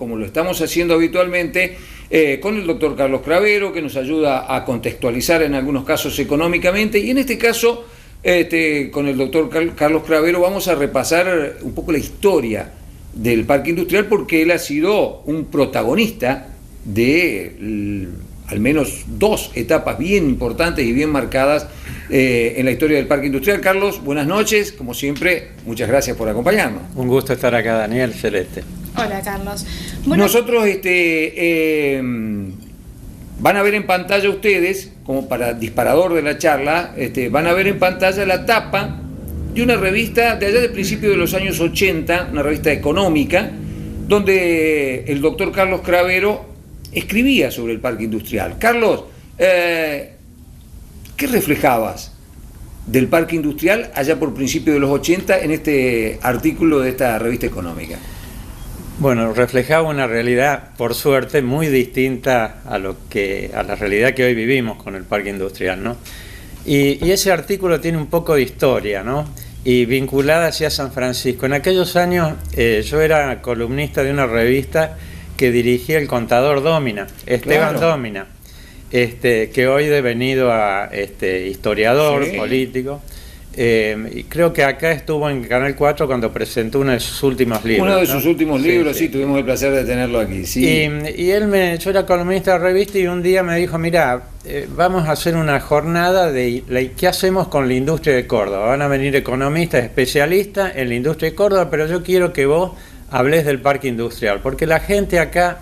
como lo estamos haciendo habitualmente, con el doctor Carlos Cravero, que nos ayuda a contextualizar en algunos casos económicamente, y en este caso, con el doctor Carlos Cravero vamos a repasar un poco la historia del parque industrial, porque él ha sido un protagonista de al menos dos etapas bien importantes y bien marcadas en la historia del parque industrial. Carlos, buenas noches, como siempre, muchas gracias por acompañarnos. Un gusto estar acá, Daniel, Celeste. Hola, Carlos. Bueno, nosotros van a ver en pantalla ustedes, como para disparador de la charla, van a ver en pantalla la tapa de una revista de allá del principio de los años 80, una revista económica, donde el doctor Carlos Cravero escribía sobre el parque industrial. Carlos, ¿qué reflejabas del parque industrial allá por principios de los 80 en este artículo de esta revista económica? Bueno, reflejaba una realidad, por suerte, muy distinta a la realidad que hoy vivimos con el parque industrial, ¿no? Y ese artículo tiene un poco de historia, ¿no? Y vinculada hacia San Francisco. En aquellos años yo era columnista de una revista que dirigía el contador Dómina, Esteban Claro. Dómina, que hoy ha devenido a historiador, Sí. político. Y creo que acá estuvo en Canal 4 cuando presentó uno de sus últimos libros. Uno de ¿no? sus últimos libros, sí, sí. tuvimos el placer de tenerlo aquí. Sí. Y yo era columnista de revista y un día me dijo, mira, vamos a hacer una jornada de qué hacemos con la industria de Córdoba. Van a venir economistas, especialistas en la industria de Córdoba, pero yo quiero que vos hables del parque industrial, porque la gente acá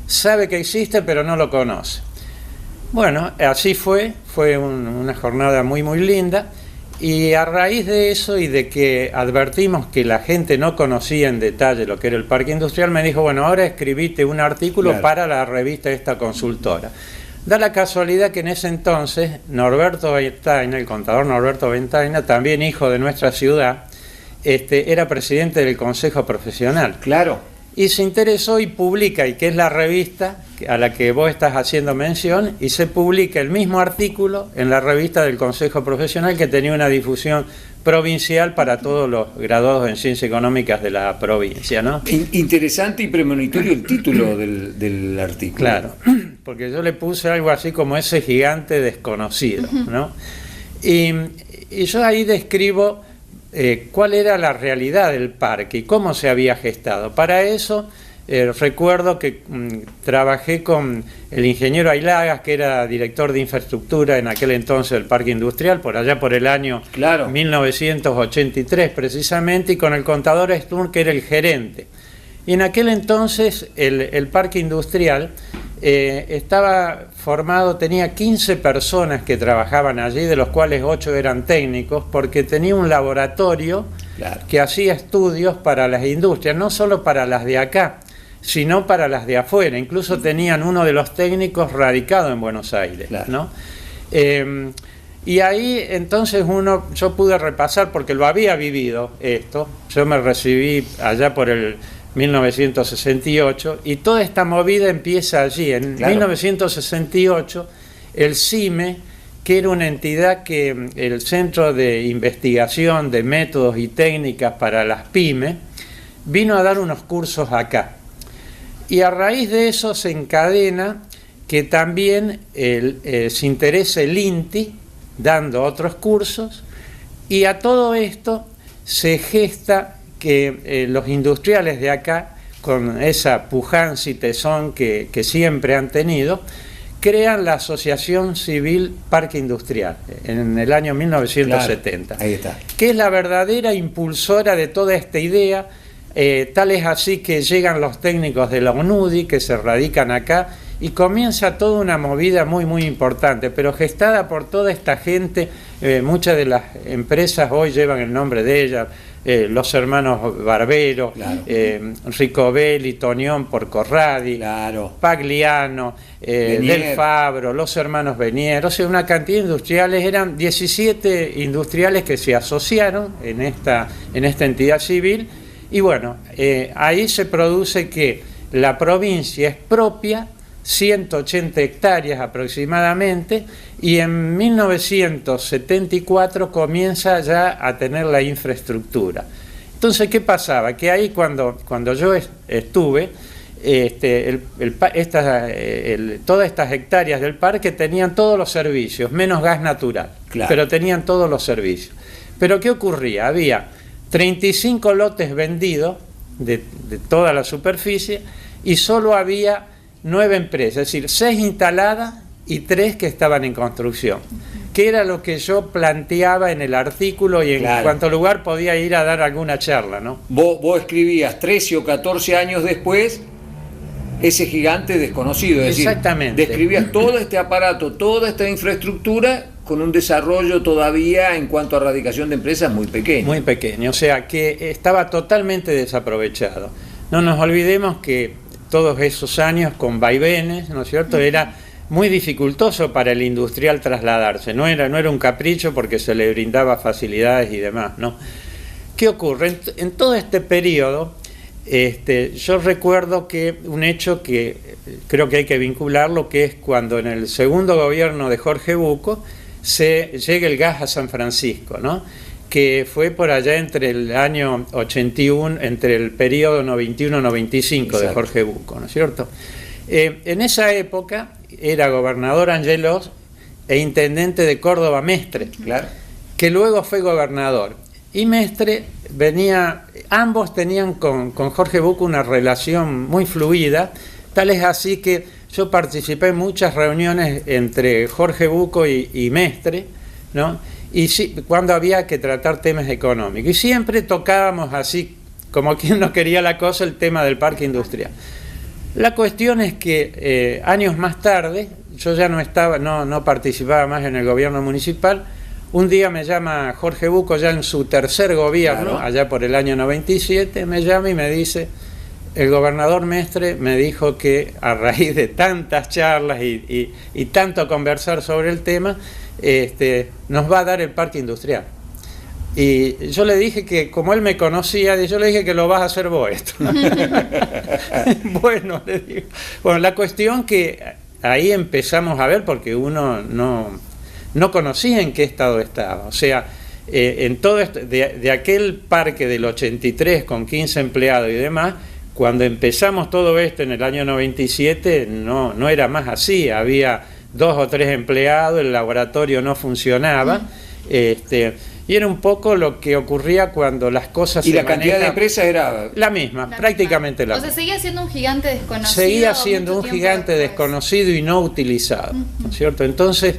sabe que existe, pero no lo conoce. Bueno, así fue una jornada muy, muy linda. Y a raíz de eso y de que advertimos que la gente no conocía en detalle lo que era el parque industrial, me dijo, bueno, ahora escribiste un artículo Claro. para la revista esta consultora. Da la casualidad que en ese entonces Norberto Ventaina, el contador Norberto Ventaina, también hijo de nuestra ciudad, era presidente del Consejo Profesional. Claro. Y se interesó y publica, y que es la revista a la que vos estás haciendo mención, y se publica el mismo artículo en la revista del Consejo Profesional, que tenía una difusión provincial para todos los graduados en Ciencias Económicas de la provincia, ¿no? Interesante y premonitorio el título del artículo. Claro, porque yo le puse algo así como ese gigante desconocido, ¿no? Y yo ahí describo cuál era la realidad del parque y cómo se había gestado. Para eso recuerdo que trabajé con el ingeniero Ailagas, que era director de infraestructura en aquel entonces del parque industrial, por allá por el año Claro. 1983 precisamente, y con el contador Sturm, que era el gerente. Y en aquel entonces el parque industrial estaba formado, tenía 15 personas que trabajaban allí, de los cuales 8 eran técnicos, porque tenía un laboratorio Claro. que hacía estudios para las industrias, no solo para las de acá, sino para las de afuera. Incluso tenían uno de los técnicos radicado en Buenos Aires, Claro. ¿no? Y ahí entonces yo pude repasar, porque lo había vivido esto, yo me recibí allá por el 1968, y toda esta movida empieza allí. En Claro. 1968, el CIME, que era una entidad que el Centro de Investigación de Métodos y Técnicas para las Pymes, vino a dar unos cursos acá. Y a raíz de eso se encadena que también se interese el INTI dando otros cursos, y a todo esto se gesta que los industriales de acá, con esa pujanza y tesón que siempre han tenido, crean la Asociación Civil Parque Industrial en el año 1970, Claro, ahí está. que es la verdadera impulsora de toda esta idea. Tal es así que llegan los técnicos de la UNUDI, que se radican acá, y comienza toda una movida muy, muy importante, pero gestada por toda esta gente. Muchas de las empresas hoy llevan el nombre de ellas, los hermanos Barbero, Claro. Ricobelli, Tonión por Corradi, Claro. Pagliano, Benier. Del Fabro, los hermanos Benier, o sea, una cantidad de industriales. Eran 17 industriales que se asociaron en esta entidad civil, y bueno, ahí se produce que la provincia es propia, 180 hectáreas aproximadamente, y en 1974 comienza ya a tener la infraestructura. Entonces, ¿qué pasaba? Que ahí cuando yo estuve, todas estas hectáreas del parque tenían todos los servicios, menos gas natural, claro, pero tenían todos los servicios. Pero ¿qué ocurría? Había 35 lotes vendidos de toda la superficie y solo había 9 empresas, es decir, 6 instaladas y 3 que estaban en construcción, que era lo que yo planteaba en el artículo y en cuanto lugar podía ir a dar alguna charla, ¿no? Vos escribías 13 o 14 años después ese gigante desconocido, es decir, describías todo este aparato, toda esta infraestructura con un desarrollo todavía en cuanto a radicación de empresas muy pequeño. Muy pequeño, o sea que estaba totalmente desaprovechado. No nos olvidemos que todos esos años con vaivenes, ¿no es cierto?, era muy dificultoso para el industrial trasladarse, no era un capricho porque se le brindaba facilidades y demás, ¿no? ¿Qué ocurre? En todo este periodo, yo recuerdo que un hecho que creo que hay que vincularlo, que es cuando en el segundo gobierno de Jorge Bucco llega el gas a San Francisco, ¿no? Que fue por allá entre el año 81, entre el periodo 91-95 de Jorge Bucco, ¿no es cierto? En esa época era gobernador Angelos e intendente de Córdoba Mestre, claro, que luego fue gobernador. Y Mestre ambos tenían con Jorge Bucco una relación muy fluida, tal es así que yo participé en muchas reuniones entre Jorge Bucco y Mestre, ¿no? Y sí, cuando había que tratar temas económicos. Y siempre tocábamos así, como quien no quería la cosa, el tema del parque industrial. La cuestión es que años más tarde, yo ya no participaba más en el gobierno municipal. Un día me llama Jorge Bucco, ya en su tercer gobierno, allá por el año 97, me llama y me dice: el gobernador Mestre me dijo que a raíz de tantas charlas y tanto conversar sobre el tema, nos va a dar el parque industrial. Y yo le dije que, como él me conocía, yo le dije que lo vas a hacer vos esto. Bueno, le digo. Bueno, la cuestión que ahí empezamos a ver, porque uno no conocía en qué estado estaba. O sea, en todo esto, de aquel parque del 83 con 15 empleados y demás, cuando empezamos todo esto en el año 97, no era más así. Había 2 o 3 empleados, el laboratorio no funcionaba. Y era un poco lo que ocurría cuando las cosas ¿Y la cantidad de empresas era? La misma, prácticamente la misma. O sea, seguía siendo un gigante desconocido. Seguía siendo un gigante desconocido y no utilizado, ¿no es cierto? Entonces,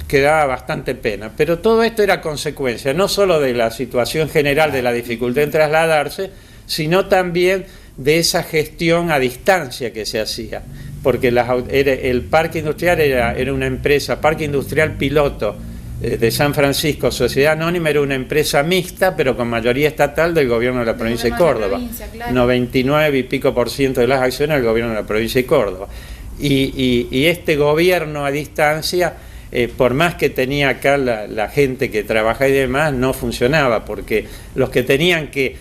quedaba bastante pena. Pero todo esto era consecuencia, no solo de la situación general de la dificultad en trasladarse, sino también de esa gestión a distancia que se hacía. Porque el parque industrial era una empresa, Parque Industrial Piloto, de San Francisco, Sociedad Anónima, era una empresa mixta, pero con mayoría estatal del gobierno de la provincia de Córdoba. 99 y pico % de las acciones del gobierno de la provincia de Córdoba. Y este gobierno a distancia, por más que tenía acá la gente que trabaja y demás, no funcionaba, porque los que tenían que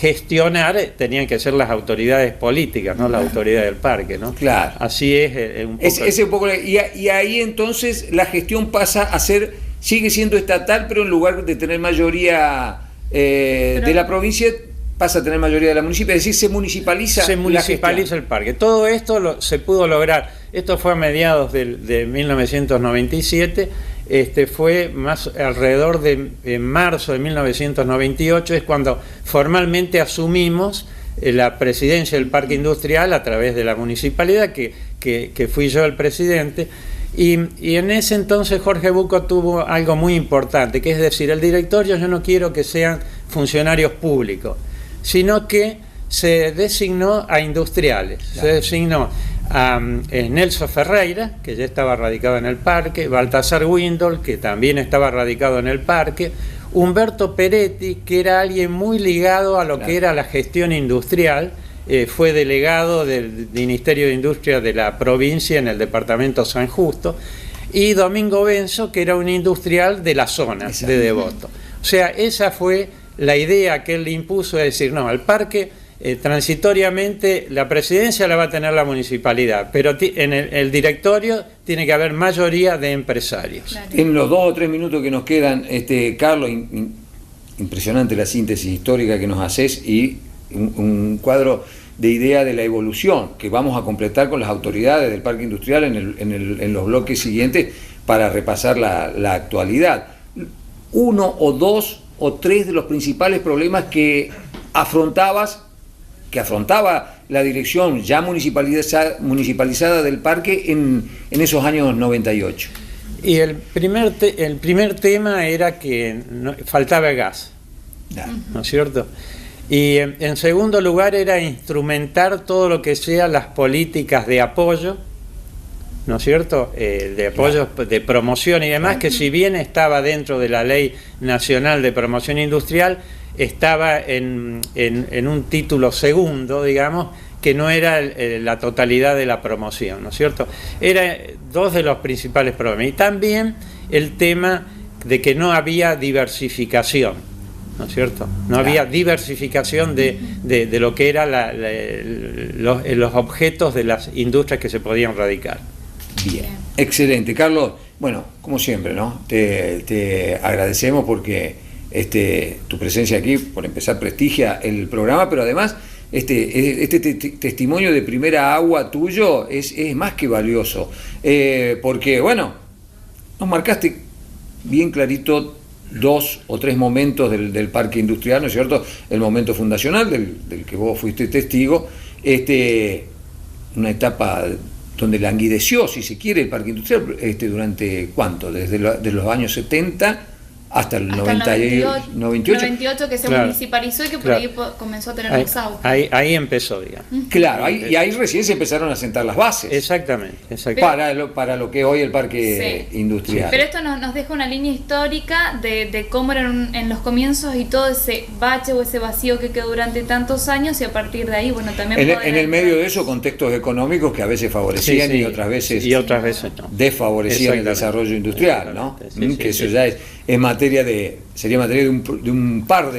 gestionar tenían que ser las autoridades políticas, no las autoridades del parque, ¿no? Claro. Así es un poco. Y ahí entonces la gestión pasa a ser, sigue siendo estatal, pero en lugar de tener mayoría de la provincia, pasa a tener mayoría de la municipio, es decir, se municipaliza el parque. Todo esto se pudo lograr. Esto fue a mediados de 1997. Fue más alrededor de marzo de 1998, es cuando formalmente asumimos la presidencia del parque industrial a través de la municipalidad, que fui yo el presidente, y en ese entonces Jorge Bucco tuvo algo muy importante, que es decir, el directorio yo no quiero que sean funcionarios públicos, sino que se designó a industriales, se designó a Nelson Ferreira, que ya estaba radicado en el parque, Baltasar Windol, que también estaba radicado en el parque, Humberto Peretti, que era alguien muy ligado a lo que era la gestión industrial, fue delegado del Ministerio de Industria de la provincia en el departamento San Justo, y Domingo Benzo, que era un industrial de la zona de Devoto. O sea, esa fue la idea que él le impuso, de decir, no, al parque transitoriamente la presidencia la va a tener la municipalidad, pero en el directorio tiene que haber mayoría de empresarios. Claro. En los 2 o 3 minutos que nos quedan, Carlos, impresionante la síntesis histórica que nos haces y un cuadro idea de la evolución que vamos a completar con las autoridades del parque industrial en los bloques siguientes para repasar la actualidad. Uno o dos o tres de los principales problemas que afrontaba la dirección ya municipalizada del parque en esos años 98. Y el primer tema era que faltaba gas, ¿no es cierto? Y en segundo lugar era instrumentar todo lo que sea las políticas de apoyo, ¿no es cierto? De apoyo, de promoción y demás, que si bien estaba dentro de la Ley Nacional de Promoción Industrial, estaba en un título segundo, digamos, que no era la totalidad de la promoción, ¿no es cierto? Eran dos de los principales problemas. Y también el tema de que no había diversificación, ¿no es cierto? No había diversificación de lo que eran los objetos de las industrias que se podían radicar. Bien, excelente. Carlos, bueno, como siempre, ¿no? Te agradecemos porque tu presencia aquí, por empezar, prestigia el programa, pero además este testimonio de primera agua tuyo es más que valioso, porque, bueno, nos marcaste bien clarito 2 o 3 momentos del parque industrial, ¿no es cierto? El momento fundacional del que vos fuiste testigo, una etapa donde languideció, si se quiere, el parque industrial durante, ¿cuánto? Desde los años 70 hasta el 98 que se municipalizó y que por ahí comenzó a tener los autos. Ahí empezó, digamos. Claro, y ahí recién se empezaron a sentar las bases. Exactamente. Para lo que es hoy el parque industrial. Pero esto nos deja una línea histórica de cómo eran en los comienzos y todo ese bache o ese vacío que quedó durante tantos años, y a partir de ahí, bueno, también en el medio de eso, contextos económicos que a veces favorecían y otras veces no. Desfavorecían el desarrollo industrial, ¿no? Que eso ya sería materia de un par de